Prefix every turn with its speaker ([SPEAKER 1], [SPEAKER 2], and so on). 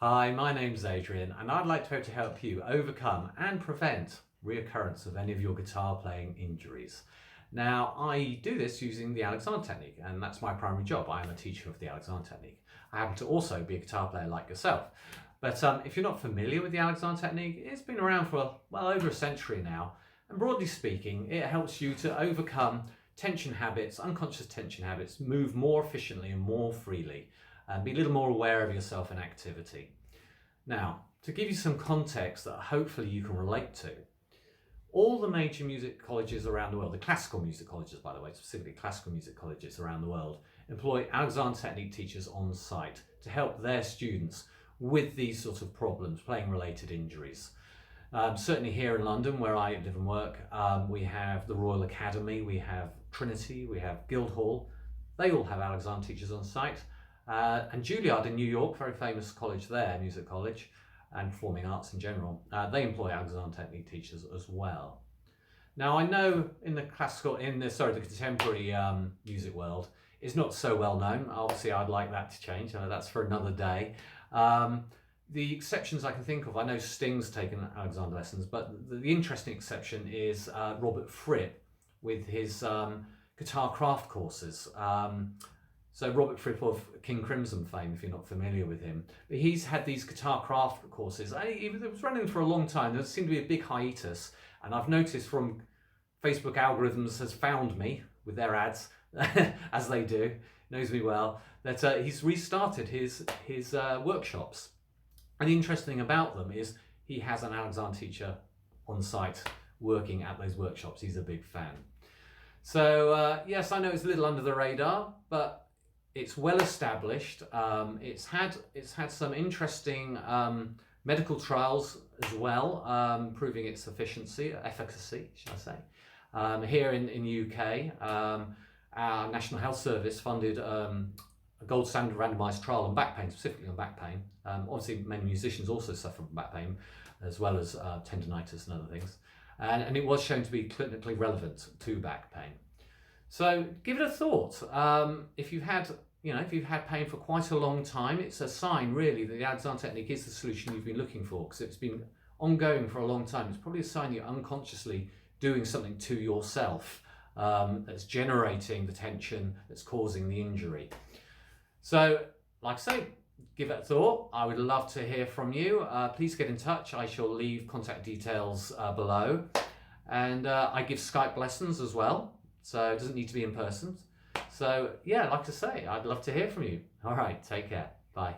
[SPEAKER 1] Hi, my name's Adrian and I'd like to help you overcome and prevent reoccurrence of any of your guitar playing injuries. Now, I do this using the Alexander technique, and that's my primary job. I am a teacher of the Alexander technique. I happen to also be a guitar player like yourself. But if you're not familiar with the Alexander technique, it's been around for well over a century now. And broadly speaking, it helps you to overcome tension habits, unconscious tension habits, move more efficiently and more freely, and be a little more aware of yourself and activity. Now, to give you some context that hopefully you can relate to, all the major music colleges around the world, the classical music colleges by the way, specifically classical music colleges around the world, employ Alexander technique teachers on site to help their students with these sorts of problems, playing related injuries. Certainly here in London, where I live and work, we have the Royal Academy, we have Trinity, we have Guildhall. They all have Alexander teachers on site. And Juilliard in New York, very famous college there, music college, and performing arts in general, they employ Alexander technique teachers as well. Now, I know in the the contemporary music world, it's not so well known. Obviously, I'd like that to change. That's for another day. The exceptions I can think of, I know Sting's taken Alexander lessons, but the interesting exception is Robert Fripp with his guitar craft courses. So Robert Fripp of King Crimson fame, if you're not familiar with him. But he's had these guitar craft courses. It was running for a long time. There seemed to be a big hiatus. And I've noticed from Facebook algorithms has found me with their ads, as they do, knows me well, that he's restarted his workshops. And the interesting thing about them is he has an Alexander teacher on site working at those workshops. He's a big fan. So yes, I know it's a little under the radar, but it's well established. It's had some interesting medical trials as well, proving its efficacy, should I say. Here in the UK, our National Health Service funded a gold standard randomised trial on back pain, specifically on back pain. Obviously, many musicians also suffer from back pain, as well as tendinitis and other things. And it was shown to be clinically relevant to back pain. So give it a thought. If you've had pain for quite a long time, it's a sign really that the Alexander technique is the solution you've been looking for, because it's been ongoing for a long time. It's probably a sign you're unconsciously doing something to yourself that's generating the tension that's causing the injury. So, like I say, give it a thought. I would love to hear from you. Please get in touch. I shall leave contact details below. And I give Skype lessons as well. So it doesn't need to be in person. So yeah, like I say, I'd love to hear from you. All right, take care. Bye.